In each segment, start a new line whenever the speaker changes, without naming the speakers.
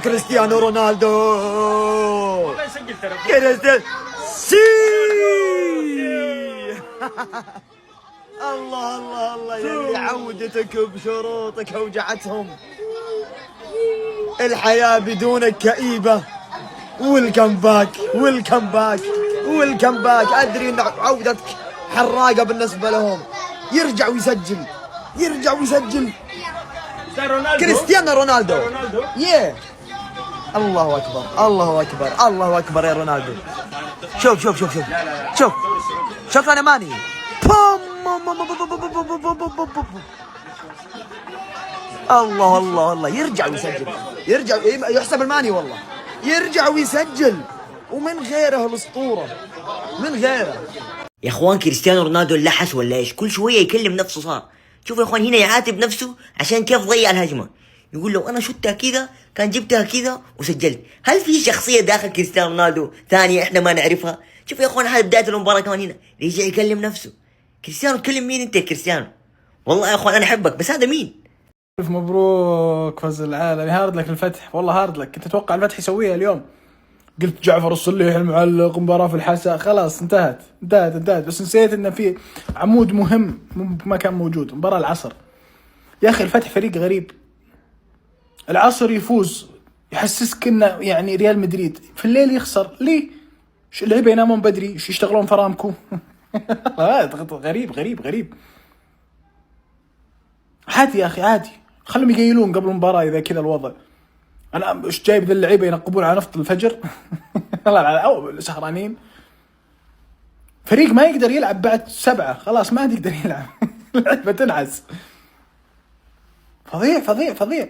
كريستيانو رونالدو. كريستيانو سي. الله الله الله يا عودتك بشروطك اوجعتهم. الحياة بدونك كئيبة. ويلكم باك ويلكم باك ويلكم باك. ادري ان عودتك حراقة بالنسبة لهم. يرجع ويسجل يرجع ويسجل. كريستيانو رونالدو. الله اكبر الله اكبر الله اكبر يا رونالدو. شوف شوف شوف شوف شوف شوف انا ماني. الله الله الله. يرجع ويسجل. يرجع يحسب الماني والله. يرجع ويسجل ومن غيره الاسطوره من غيره.
يا اخوان كريستيانو رونالدو اللحس ولا ايش؟ كل شويه يكلم نفسه صار. شوفوا يا اخوان هنا يعاتب نفسه عشان كيف ضيع الهجمه. يقول لو انا شتها كذا كان جبتها كذا وسجلت. هل في شخصيه داخل كريستيانو رونالدو ثانيه احنا ما نعرفها؟ شوفوا يا اخوان هذه بدايه المباراه كمان هنا يرجع يكلم نفسه. كريستيانو تكلم مين انت يا كريستيانو؟ والله يا اخوان انا احبك بس هذا مين؟
الف مبروك فوز العالمي. هارد لك الفتح والله هارد لك. كنت اتوقع الفتح يسويها اليوم. قلت جعفر الصليح المعلق مباراة في الحسا خلاص انتهت بس نسيت ان في عمود مهم ما كان موجود. مباراة العصر يا اخي. الفتح فريق غريب. العصر يفوز يحسسك انه يعني ريال مدريد، في الليل يخسر. ليه؟ اللعيبه ينامون بدري يشتغلون فرامكو. غريب غريب غريب. عادي يا اخي عادي. خلهم يقيلون قبل المباراة اذا كذا الوضع. انا ايش جايب ذا اللعيبه ينقبون على نفط الفجر؟ على سهرانين. فريق ما يقدر يلعب بعد 7 خلاص ما يقدر يلعب. اللعبه تنعس. فظيع فظيع فظيع.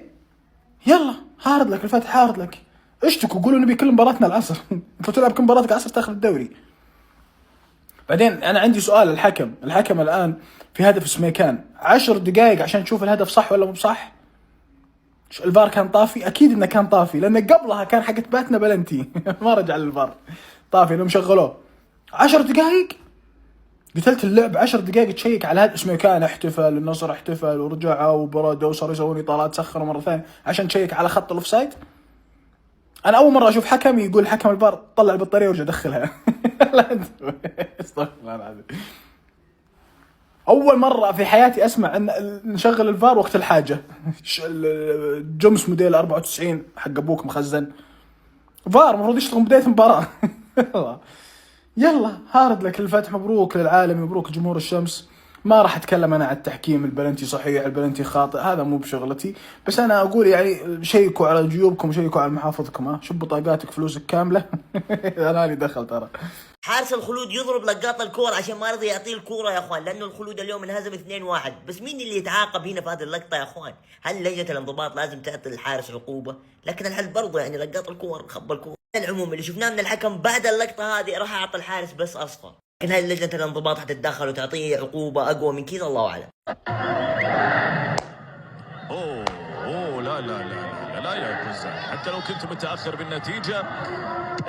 يلا هارد لك الفتح هارد لك. اشتكوا قولوا نبي كل مباراتنا العصر. انت تلعب كل مباراتك العصر تاخذ الدوري. بعدين انا عندي سؤال. الحكم الان في هدف سميكان 10 دقائق عشان تشوف الهدف صح ولا مو صح. الفار كان طافي. اكيد انه كان طافي لان قبلها كان حقت باتنا بلنتي. ما رجع للفار طافي انهم شغلوه 10 دقائق. قتلت اللعب 10 دقائق تشيك على هذا اسمه. كان احتفل النصر احتفل ورجعوا وبردوا وصاروا يسوون اطارات سخروا مره ثانيه عشان تشيك على خط الاوفسايد. انا اول مره اشوف حكم يقول حكم الفار طلع البطاريه ورجع دخلها. استغفر الله العظيم. اول مره في حياتي اسمع ان نشغل الفار وقت الحاجه. جمس موديل 94 حق ابوك مخزن فار المفروض يشتغل بدايه المباراه. يلا هارد لك الفتح. مبروك للعالم مبروك جمهور الشمس. ما راح اتكلم انا عن التحكيم. البلنتي صحيح البلنتي خاطئ هذا مو بشغلتي. بس انا اقول يعني شيكوا على جيوبكم شيكوا على محافظكم. شوف بطاقاتك فلوسك كامله. انا لي دخل ترى.
حارس الخلود يضرب لقاط الكورة عشان ما رضي يعطيه الكورة يا اخوان لانه الخلود اليوم انهزم 2-1. بس مين اللي يتعاقب هنا في هذه اللقطة يا اخوان؟ هل لجنة الانضباط لازم تعطي الحارس عقوبة؟ لكن الحل برضه يعني لقاط الكورة خب الكورة. العموم اللي شفناه من الحكم بعد اللقطة هذه راح اعطي الحارس بس اصفر. لكن هل لجنة الانضباط حتتدخل وتعطيه عقوبة اقوى من كذا؟ الله اعلم.
اوه لا لا لا لا يا كوزان. حتى لو كنت متاخر بالنتيجه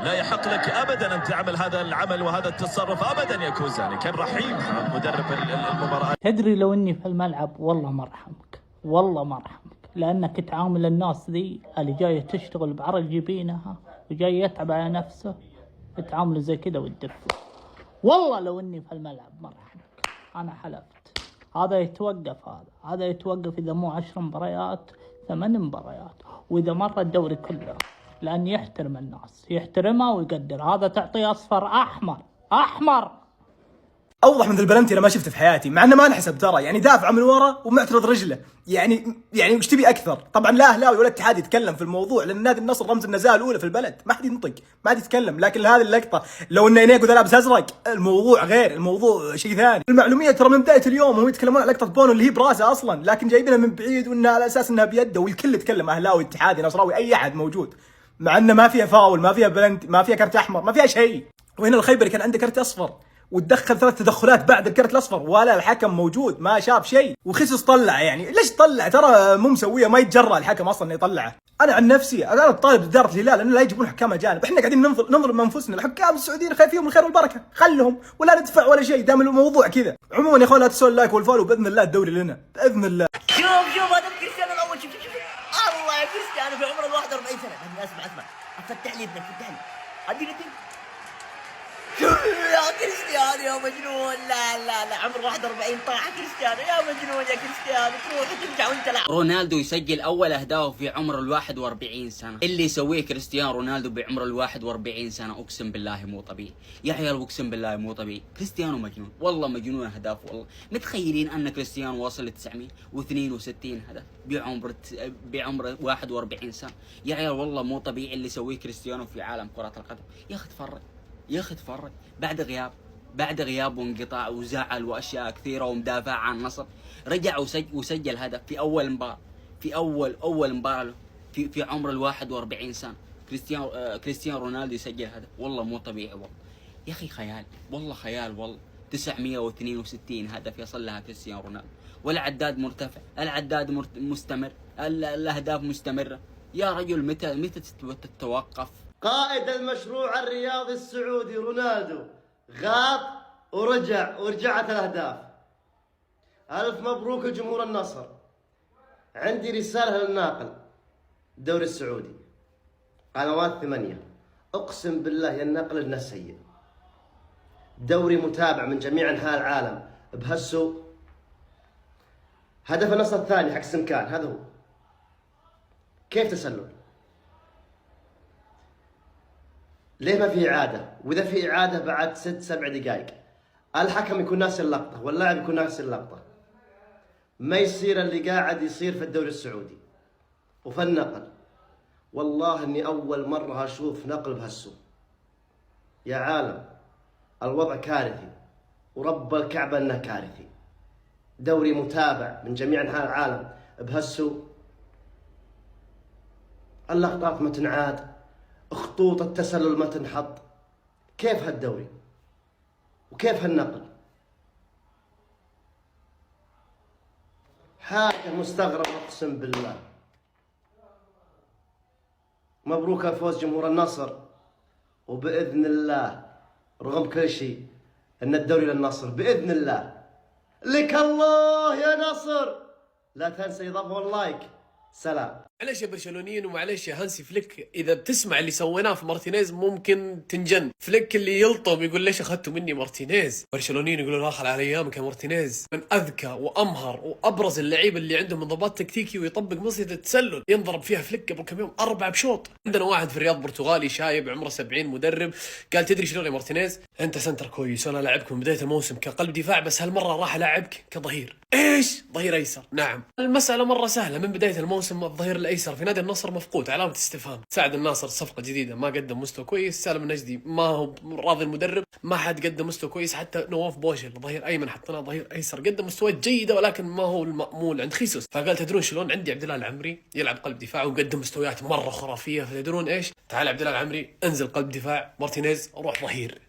لا يحق لك ابدا ان تعمل هذا العمل وهذا التصرف ابدا يا كوزاني. كان رحيم مدرب المباراه.
تدري لو اني في الملعب والله ما ارحمك والله ما ارحمك لانك تعامل الناس ذي اللي جايه تشتغل بعرق جبينها وجاي يتعب على نفسه تعامله زي كذا وتدفه. والله لو اني في الملعب ما ارحمك. انا حلفت. هذا يتوقف. هذا يتوقف اذا مو 10 مباريات 8 مباريات واذا مر الدوري كله. لأن يحترم الناس يحترمها ويقدر. هذا تعطيه أصفر أحمر.
اوضح من البلنتي انا ما شفته في حياتي. مع انه ما انحسب ترى يعني دافع من ورا ومعترض رجله. يعني وش تبي اكثر؟ طبعا لا اهلاوي ولا اتحاد يتكلم في الموضوع لان نادي النصر رمز النزاهه الاولى في البلد. ما حد ينطق ما حد يتكلم. لكن هذه اللقطه لو انه ينيقو لابس ازرق الموضوع غير. الموضوع شيء ثاني. المعلوميه ترى من بدايه اليوم هم يتكلمون عن لقطه بونو اللي هي براسه اصلا لكن جايبينها من بعيد وانها على اساس انها بيده والكل يتكلم اهلاوي اتحادي نصراوي اي احد موجود. مع انه ما فيها فاول ما فيها بلنتي ما فيها كرت احمر ما فيها شيء. وهنا الخيبري كان عنده كرت اصفر وتدخل 3 تدخلات بعد الكرت الاصفر ولا الحكم موجود ما شاف شيء. وخسس طلع يعني ليش طلع؟ ترى مو مسويه ما يتجرأ الحكم اصلا انه يطلعه. انا عن نفسي انا طالب اداره الهلال انه لا يجيبون حكام اجانب. احنا قاعدين ننظر من انفسنا. الحكام السعوديين خايف فيهم الخير والبركه خلهم ولا ندفع ولا شيء دام الموضوع كذا. عموما يا اخوان لا تنسون اللايك والفولو باذن الله الدوري لنا باذن الله.
شوف هذا كريستيانو الاول. شوف الله كريستيانو في عمر ال 41 سنه. اسمع افتح لي ابنك، افتح لي اديني اثنين. يا كريستيانو يا مجنون، لا عمر 41 طاح كريستيانو، يا مجنون يا كريستيانو، تروح وترجع وانت لا.
رونالدو يسجل اول اهدافه في عمر ال 41 سنه، اللي يسويه كريستيانو رونالدو بعمر ال 41 سنه اقسم بالله مو طبيعي يا عيال، اقسم بالله مو طبيعي. كريستيانو مجنون والله، مجنون اهداف والله. متخيلين ان كريستيانو وصل ل 962 هدف بعمر 41 سنه يا عيال، والله مو طبيعي اللي يسويه كريستيانو في عالم كره القدم. يا اخي تفرج يا اخي تفرج، بعد غياب وانقطاع وزعل واشياء كثيره ومدافع عن النصر، رجع وسجل هدف في اول مباراه، في اول مباراه له في عمر ال 41 سنه. كريستيانو رونالدو يسجل هدف، والله مو طبيعي والله يا اخي، خيال والله، خيال والله. 962 هدف يصل لها كريستيانو رونالدو، والعداد مرتفع، العداد مستمر، الاهداف مستمره. يا رجل متى تتوقف؟
قائد المشروع الرياضي السعودي رونالدو غاب ورجعت الأهداف. ألف مبروك لجمهور النصر. عندي رسالة للناقل الدوري السعودي، قنوات 8، أقسم بالله يا الناقل إنه سيء. دوري متابع من جميع أنحاء العالم بهالسوء. هدف النصر الثاني حق سمكان، هذا هو. كيف تسلل؟ ليه ما في إعادة؟ وإذا في إعادة بعد 6-7 دقائق الحكم يكون ناسي اللقطة واللاعب يكون ناسي اللقطة. ما يصير اللي قاعد يصير في الدوري السعودي وفي النقل. والله إني أول مرة أشوف نقل بهالسوء يا عالم. الوضع كارثي ورب الكعبة إنه كارثي. دوري متابع من جميع أنحاء العالم بهالسوء. اللقطات ما تنعاد، خطوط التسلل ما تنحط. كيف هالدوري وكيف هالنقل؟ حاجة مستغربة اقسم بالله. مبروك الفوز جمهور النصر، وبإذن الله رغم كل شيء ان الدوري للنصر بإذن الله. لك الله يا نصر. لا تنسى اضافة واللايك. سلام.
معلش يا برشلونيين ومعلش يا هانسي فليك، اذا بتسمع اللي سويناه في مارتينيز ممكن تنجن. فليك اللي يلطم يقول ليش اخذتوا مني مارتينيز، برشلونيين يقولوا لا خل على ايامك يا مارتينيز، من اذكى وامهر وابرز اللعيبه اللي عندهم انضباط تكتيكي ويطبق مصيدة التسلل. ينضرب فيها فليك قبل كم يوم 4 بشوط. عندنا واحد في الرياض برتغالي شايب عمره 70 مدرب، قال تدري شنو يا مارتينيز، انت سنتر كويس وانا لاعبك من بدايه الموسم كقلب دفاع، بس هالمره راح العبك كظهير. ايش؟ ظهير ايسر. نعم المساله مره سهله، من بدايه الموسم الظهير الايسر في نادي النصر مفقود، علامه استفهام. سعد الناصر صفقه جديده ما قدم مستوى كويس، سالم النجدي ما هو راضي المدرب، ما حد قدم مستوى كويس، حتى نواف بوشل ظهير ايمن حطيناه ظهير ايسر قدم مستويات جيده ولكن ما هو المأمول عند خيسوس. فقال تدرون شلون، عندي عبد الله العمري يلعب قلب دفاع وقدم مستويات مره خرافيه، فتدرون ايش، تعال عبد الله العمري انزل قلب دفاع، مارتينيز روح ظهير.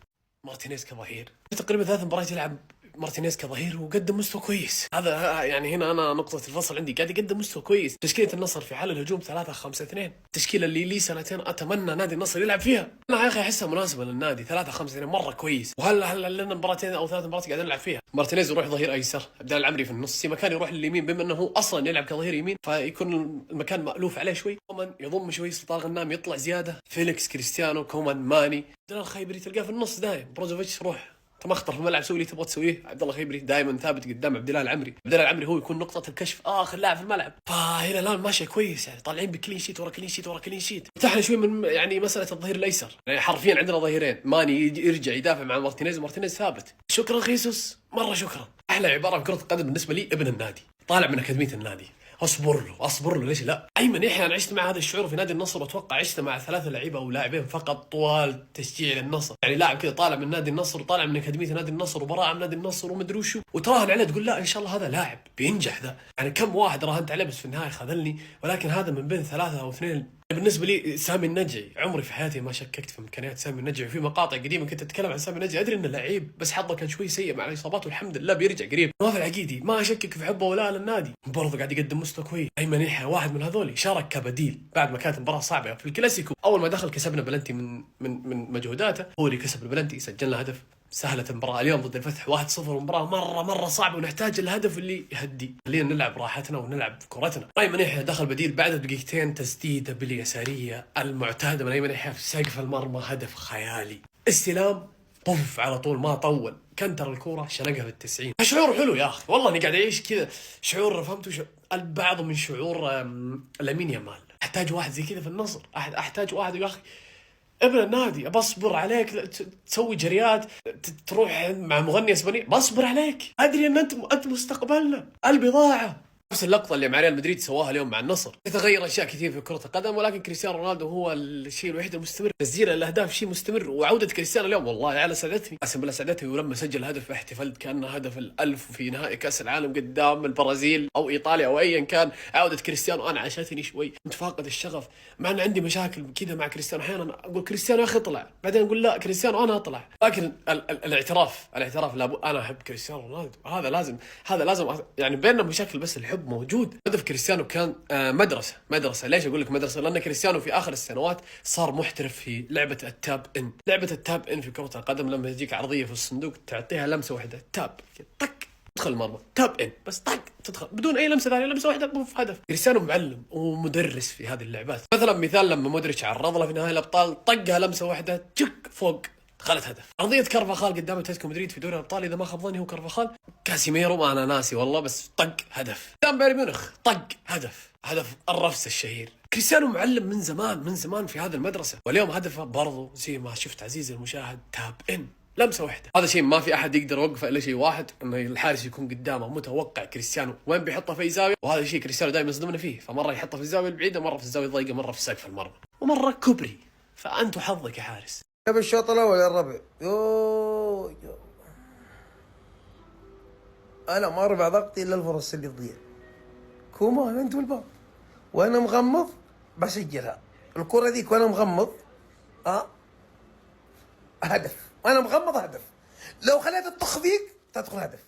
مارتينيز كظهير تقريبا 3 مباريات يلعب مارتينيز كظهير وقدم مستوى كويس. هذا يعني هنا انا نقطة الفصل عندي، قاعد يقدم مستوى كويس. تشكيلة النصر في حال الهجوم 3-5-2، التشكيلة اللي لي سنتين اتمنى نادي النصر يلعب فيها. انا يا اخي احسها مناسبة للنادي 3-5-2 مرة كويس. وهلا لنا مباراتين او 3 مباريات قاعد نلعب فيها. مارتينيز يروح ظهير ايسر، عبد الله العمري في النص، مكان يروح لليمين بما انه هو اصلا يلعب كظهير يمين فيكون المكان مألوف عليه شوي. كومان يضم شوي، سلطان غنام يطلع زيادة، فيليكس كريستيانو كومان ماني، عبد الله الخيبري تلقاه في النص دايم، بروزوفيتش روح تمخطر في الملعب، سوي اللي تبغى تسويه. عبد الله خيبري دائما ثابت قدام عبد الله العمري، عبد الله العمري هو يكون نقطة الكشف اخر لاعب في الملعب. فهنا الان ماشيه كويس، يعني طالعين بكلين شيت ورا كلين شيت ورا كلين شيت. فتحنا شوي من يعني مسألة الظهير الايسر، يعني حرفيا عندنا ظهيرين، ماني يرجع يدافع مع مارتينيز ومارتينيز ثابت. شكرا خيسوس، مرة شكرا. احلى عبارة في كرة القدم بالنسبة لي ابن النادي، طالع من أكاديمية النادي، اصبر له ليش لا. ايمن يحيى انا عشت مع هذا الشعور في نادي النصر، واتوقع عشت مع 3 لعيبه او لاعبين فقط طوال تشجيع للنصر. يعني لاعب كذا طالع من نادي النصر وطالع من اكاديميه نادي النصر وبراعه من نادي النصر ومدري وشو، وتراهن عليه تقول لا ان شاء الله هذا لاعب بينجح ذا. يعني كم واحد راهنت عليه بس في النهايه خذلني، ولكن هذا من بين 3 أو 2. بالنسبه لي سامي النجعي، عمري في حياتي ما شككت في امكانيات سامي النجعي. في مقاطع قديمه كنت اتكلم عن سامي النجعي، ادري انه لعيب بس حظه كان شوي سيء مع الاصابات والحمد لله بيرجع قريب. نواف العقيدي ما اشكك في حبه ولا للنادي، برضه قاعد يقدم مستوى كويس. ايمن يحيى واحد من هذول، شارك كبديل بعد ما كانت مباراه صعبه في الكلاسيكو، اول ما دخل كسبنا بلنتي من مجهوداته، هو اللي كسب البلنتي، سجلنا هدف سهلة المباراة اليوم ضد الفتح 1-0، مباراة مرة صعبة ونحتاج الهدف اللي يهدي، خلينا نلعب راحتنا ونلعب كرتنا. أيمن يحيى دخل بديل بعد دقيقتين، تسديدة باليسارية المعتادة من أيمن يحيى في سقف المرمى، هدف خيالي. استلام طف على طول ما طول، كنتر الكورة شنقها في 90. شعور حلو يا أخي والله، أني قاعد أعيش كذا شعور، فهمتوا البعض من شعور لامين يامال. أحتاج واحد زي كذا في النصر، أحتاج واحد يا أخي ابن النادي، بصبر عليك تسوي جريات، تروح مع مغني اسباني، بصبر عليك، ادري ان انت مستقبلنا، البضاعه. نفس اللقطه اللي مع ريال مدريد سواها اليوم مع النصر. يتغير اشياء كثير في كره القدم، ولكن كريستيانو رونالدو هو الشيء الوحيد المستمر، تسجيل الاهداف شيء مستمر، وعوده كريستيانو اليوم والله على سعادتني، قسم بالله سعادتني. ولما سجل هدف احتفلت كانه هدف ال1000 في نهائي كاس العالم قدام البرازيل او ايطاليا او ايا كان. عوده كريستيانو انا عشتني شوي، كنت فاقد الشغف، مع ان عندي مشاكل كذا مع كريستيانو، احيانا اقول كريستيانو يا اخي اطلع، بعدين اقول لا كريستيانو انا اطلع. لكن الاعتراف انا احب كريستيانو رونالدو، هذا لازم يعني بيننا مشاكل بس الحب موجود. هدف كريستيانو كان مدرسة. ليش أقول لك مدرسة؟ لأن كريستيانو في آخر السنوات صار محترف في لعبة التاب إن في كرة القدم، لما تجيك عرضية في الصندوق تعطيها لمسة واحدة، تاب طق تدخل المرمى، تاب إن بس طق تدخل بدون أي لمسة ثانية، لمسة واحدة بوف هدف. كريستيانو معلم ومدرس في هذه اللعبات. مثلا لما مودريتش عرض له في نهائي الأبطال طقها لمسة واحدة تشك فوق دخلت هدف. ارضيه كارفاخال قدام اتلتيكو مدريد في دوري الابطال، اذا ما خاب ظني هو كارفاخال، كاسيميرو ما انا ناسي والله، بس طق هدف. قدام بايرن ميونخ طق هدف الرفس الشهير. كريستيانو معلم من زمان في هذه المدرسه، واليوم هدفه برضو زي ما شفت عزيزي المشاهد، تاب ان لمسه واحده. هذا شيء ما في احد يقدر يوقفه الا شيء واحد، انه الحارس يكون قدامه متوقع كريستيانو وين بيحطه في زاويه، وهذا الشيء كريستيانو دايما يصدمنا فيه، فمره يحطه في الزاويه البعيده، مره في الزاويه الضيقه، مره في سقف المرمى، ومره كبري. فانت حظك يا حارس.
بالشوط الاول يا الربع يو انا ما ارفع ضغطي الا الفرص اللي تضيع. كومان انت والباب وانا مغمض بسجلها الكرة ذيك وانا مغمض هدف، وانا مغمض هدف. لو خليت التخفيق تدخل هدف.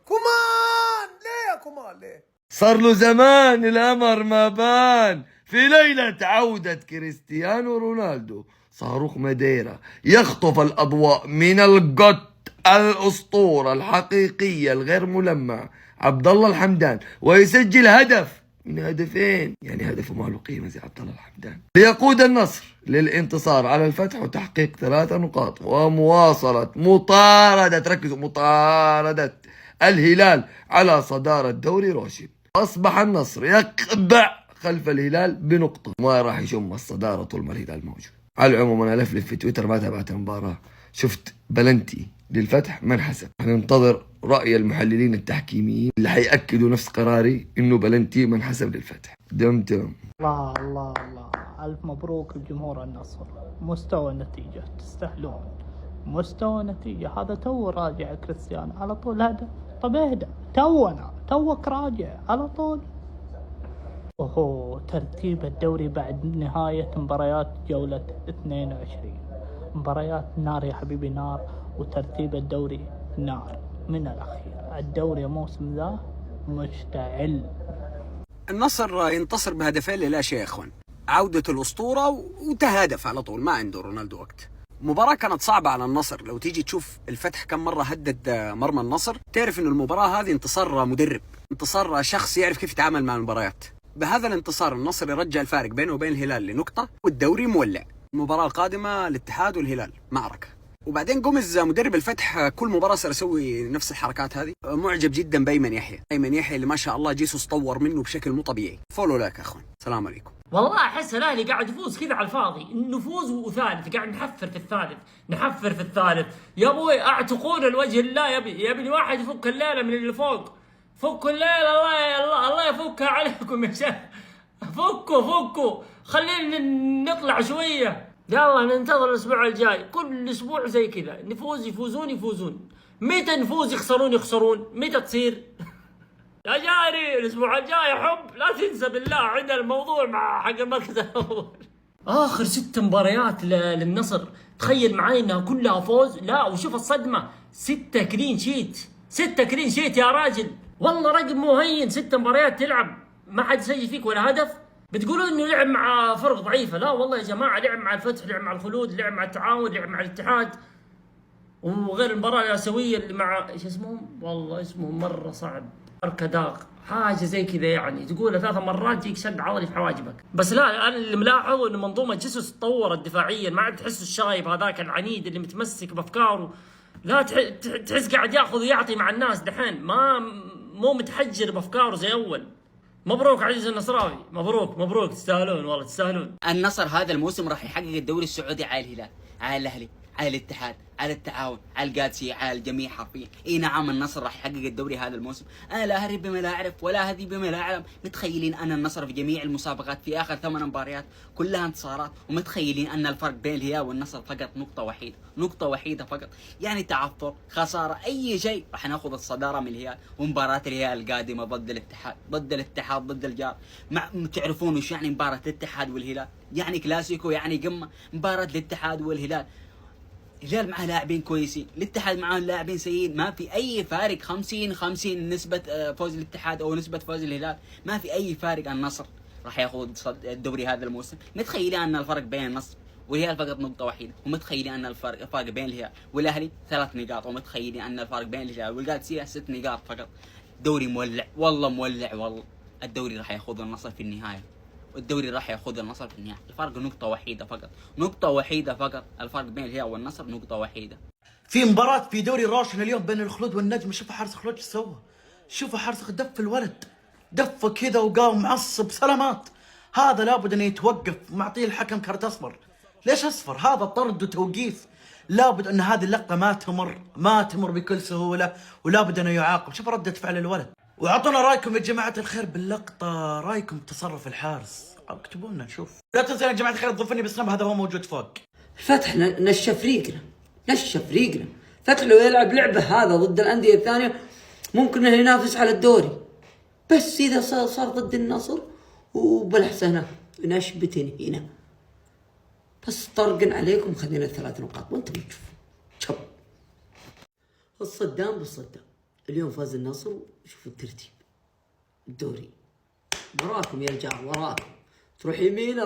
كومان ليه يا كومان ليه؟
صار له زمان الأمر ما بان في ليلة عودة كريستيانو رونالدو. صاروخ ماديرا يخطف الأضواء من القط الأسطورة الحقيقية الغير ملمع عبد الله الحمدان، ويسجل هدف من هدفين، يعني هدفه ما له قيمة زي عبد الله الحمدان، ليقود النصر للانتصار على الفتح وتحقيق 3 نقاط ومواصلة مطاردة الهلال على صدارة دوري روشن. أصبح النصر يقبع خلف الهلال بنقطة، ما راح يشم الصدارة طول ما الهلال موجود. على العموم أنا لفلف في تويتر، ما تابعت المباراة، شفت بلنتي للفتح ما انحسب. هننتظر رأي المحللين التحكيميين اللي حيأكدوا نفس قراري إنه بلنتي ما انحسب للفتح. دمتم.
الله ألف مبروك لجمهور النصر، مستوى النتيجة تستاهلون، مستوى النتيجة هذا تو راجع كريستيانو على طول هدف. طب اهدى، توك راجع على طول. ترتيب الدوري بعد نهاية مباريات جولة 22، مباريات نار يا حبيبي نار، وترتيب الدوري نار من الأخير. الدوري موسم ذا مشتعل.
النصر ينتصر بهدفين لا شيء يا اخوان، عودة الأسطورة وتهدف على طول، ما عنده رونالدو وقت. مباراة كانت صعبة على النصر، لو تيجي تشوف الفتح كم مرة هدد مرمى النصر، تعرف انه المباراة هذه انتصار مدرب، انتصار شخص يعرف كيف يتعامل مع المباريات. بهذا الانتصار النصر يرجع الفارق بينه وبين الهلال لنقطة، والدوري مولع. المباراة القادمة الاتحاد والهلال معركة. وبعدين قمز مدرب الفتح كل مباراة صار يسوي نفس الحركات هذه. معجب جدا بأيمن يحيى، أيمن يحيى اللي ما شاء الله جيسوس طور منه بشكل مو طبيعي. فولو لك اخوان، السلام عليكم.
والله احس الاهلي قاعد يفوز كذا على الفاضي، نفوز وثالث، قاعد نحفر في الثالث. يا ابوي اعتقونا لوجه الله، يبي الواحد يفك الليله من اللي فوق. فكوا الليله، الله يفكها عليكم يا شيخ. فكوا خلينا نطلع شويه. يلا ننتظر الاسبوع الجاي، كل اسبوع زي كذا نفوز، يفوزون. متى نفوز يخسرون؟ متى تصير؟ يا جاري الاسبوع الجاي حب لا تنسى بالله، عندنا الموضوع مع حق المركز الاول. اخر 6 مباريات للنصر، تخيل معي انها كلها فوز. لا وشوف الصدمه، 6 كلين شيت يا راجل، والله رقم مو هين. 6 مباريات تلعب ما حد سجل فيك ولا هدف. بتقولوا انه لعب مع فرق ضعيفه، لا والله يا جماعه، لعب مع الفتح، لعب مع الخلود، لعب مع التعاون، لعب مع الاتحاد، وغير المباراة الآسيوية اللي مع ايش اسمه، والله اسمه مرة صعب، أركاداق حاجة زي كذا يعني، تقولها 3 مرات تجيك شد عضلي في حواجبك. بس لا، انا اللي ملاحظ انه منظومة جيسوس تطورت دفاعيا، ما عاد تحس الشايب هذاك العنيد اللي متمسك بافكاره، لا تحس قاعد ياخذ ويعطي مع الناس دحين، مو متحجر بافكاره زي اول. مبروك عزيز النصراوي، مبروك تستاهلون، والله تستاهلون.
النصر هذا الموسم راح يحقق الدوري السعودي على الهلال، على الاهلي، على الاتحاد، على التعاون، على القادسية، على الجميع حرفيا. اي نعم النصر راح يحقق الدوري هذا الموسم. انا لا اهرب بما لا اعرف ولا اهدي بما لا اعلم. متخيلين ان النصر في جميع المسابقات في اخر 8 مباريات كلها انتصارات، ومتخيلين ان الفرق بين الهلال والنصر فقط نقطة وحيدة فقط، يعني تعثر، خسارة، اي شيء راح ناخذ الصدارة من الهلال. ومباراة الهلال القادمة ضد الاتحاد ضد الجار. تعرفون وش يعني مباراة الاتحاد والهلال؟ يعني كلاسيكو، يعني قمة. مباراة الاتحاد والهلال، الهلال معاه لاعبين كويسين، الاتحاد معاه لاعبين سيئين، ما في اي فارق، 50-50 نسبة فوز الاتحاد او نسبة فوز الهلال، ما في اي فارق. النصر راح ياخذ الدوري هذا الموسم. متخيلين ان الفرق بين النصر والهلال فقط نقطة وحيدة، ومتخيلين ان الفرق بين الهلال والاهلي 3 نقاط، ومتخيلين ان الفرق بين الهلال والقادسية 6 نقاط فقط. دوري مولع، والله مولع والله. الدوري راح ياخذ النصر في النهاية، الفرق نقطة وحيدة فقط، الفرق بين الهلال والنصر نقطة وحيدة.
في مباراة في دوري روشن اليوم بين الخلود والنجم، شوف حارس الخلود ايش سوى، شوف حارس دف الولد، دفه كذا وقام معصب سلامات. هذا لابد انه يتوقف، معطيه الحكم كرت اصفر. ليش اصفر؟ هذا طرد وتوقيف. لابد ان هذه اللقطة ما تمر بكل سهولة، ولابد انه يعاقب. شوف ردة فعل الولد. واعطونا رايكم يا جماعة الخير باللقطة، رايكم بتصرف الحارس، اكتبوا لنا نشوف. لا تنسوا يا جماعة الخير تضيفوني بسناب، هذا هو موجود فوق.
الفتح نشف ريقنا. فتح لو يلعب لعبة هذا ضد الأندية الثانية ممكن انه ينافس على الدوري، بس إذا صار ضد النصر وبالحسنة نشبتني هنا، بس طرقن عليكم خلينا 3 نقاط وانتم تشوفوا. شب الصدام بالصدام. اليوم فاز النصر، شوفوا الترتيب الدوري، وراكم يا رجال، وراكم. تروح يمين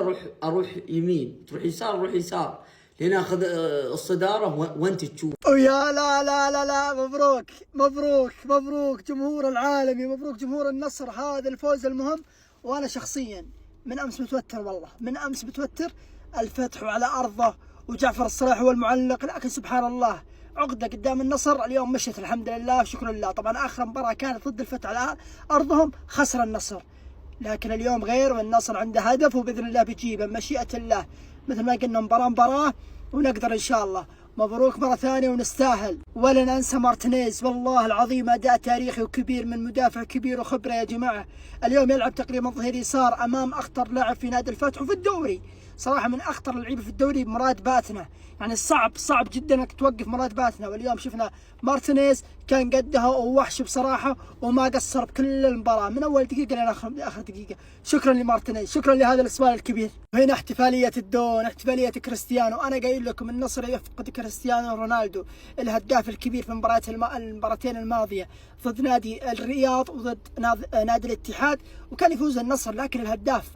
اروح يمين، تروح يسار اروح يسار، لناخذ الصدارة وانت تشوف.
ويا لا مبروك جمهور العالمي، مبروك جمهور النصر هذا الفوز المهم. وانا شخصيا من امس متوتر، والله من امس متوتر. الفتح على ارضه وجعفر الصلاح هو المعلق، لكن سبحان الله عقدة قدام النصر اليوم مشت الحمد لله شكرا لله. طبعا اخر مباراة كانت ضد الفتح على ارضهم خسر النصر، لكن اليوم غير، والنصر عنده هدف وباذن الله بيجيبه مشيئة الله. مثل ما قلنا مباراة ونقدر ان شاء الله. مبروك مرة ثانية ونستاهل. ولا ننسى مارتينيز، والله العظيم اداء تاريخي وكبير من مدافع كبير وخبرة يا جماعة. اليوم يلعب تقريبا ظهير يسار امام اخطر لاعب في نادي الفتح وفي الدوري، صراحة من اخطر اللعيبة في الدوري مراد باتنا. يعني صعب جدا انك توقف مراد باتنا، واليوم شفنا مارتينيز كان قدها ووحش بصراحة، وما قصر بكل المباراة من اول دقيقة لين اخر دقيقة. شكرا لمارتينيز، شكرا لهذا الاسبوع الكبير. وهنا احتفالية الدون، احتفالية كريستيانو. انا قايل لكم النصر يفقد كريستيانو رونالدو الهداف الكبير في المباراتين الماضية ضد نادي الرياض وضد نادي الاتحاد، وكان يفوز النصر، لكن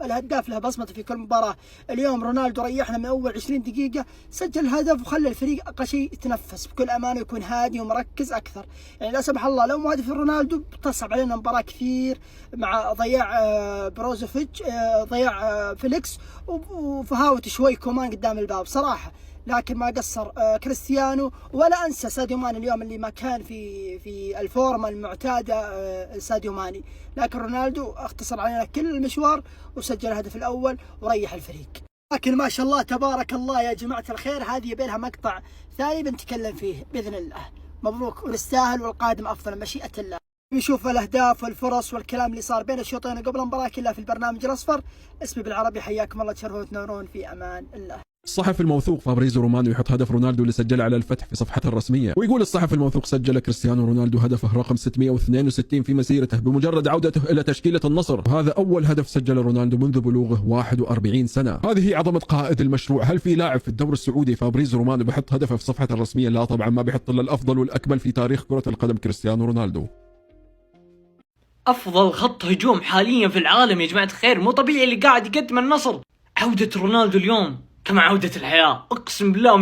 الهداف له بصمته في كل مباراة. اليوم رونالدو ريحنا من اول 20 دقيقة، سجل هدف وخلى الفريق اقل شيء يتنفس بكل امانه ويكون هادي ومركز اكثر. يعني لا سمح الله لو ما هدف رونالدو بتصعب علينا مباراة كثير، مع ضياع بروزوفيتش، ضياع فيليكس، وفهاوت شوي كومان قدام الباب صراحة. لكن ما قصر كريستيانو، ولا انسى ساديو ماني اليوم اللي ما كان في الفورمه المعتاده ساديو ماني، لكن رونالدو اختصر علينا كل المشوار وسجل الهدف الاول وريح الفريق. لكن ما شاء الله تبارك الله يا جماعه الخير، هذه يبي لها مقطع ثاني بنتكلم فيه باذن الله. مبروك ونستاهل، والقادم افضل مشيئه الله. نشوف الاهداف والفرص والكلام اللي صار بين الشوطين قبل المباراه كلها في البرنامج الاصفر. اسمي بالعربي، حياكم الله، تشرفون وتنورون، في امان الله.
الصحفي الموثوق فابريزو رومانو يحط هدف رونالدو اللي سجله على الفتح في صفحته الرسمية، ويقول الصحفي الموثوق سجل كريستيانو رونالدو هدفه رقم 662 في مسيرته بمجرد عودته إلى تشكيلة النصر، وهذا أول هدف سجله رونالدو منذ بلوغه 41 سنة. هذه عظمة قائد المشروع. هل في لاعب في الدوري السعودي فابريزو رومانو بيحط هدفه في صفحته الرسمية؟ لا طبعا، ما بيحط إلا الأفضل والأكمل في تاريخ كرة القدم كريستيانو رونالدو.
افضل خط هجوم حاليا في العالم يا جماعة الخير، مو طبيعي اللي قاعد يقدم النصر. عودة رونالدو اليوم كما عودة الحياة، اقسم بالله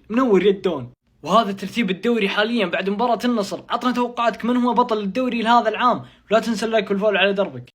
منور يا الدون.
وهذا ترتيب الدوري حاليا بعد مباراة النصر. عطنا توقعاتك من هو بطل الدوري لهذا العام، ولا تنسى اللايك والفولو على دربك.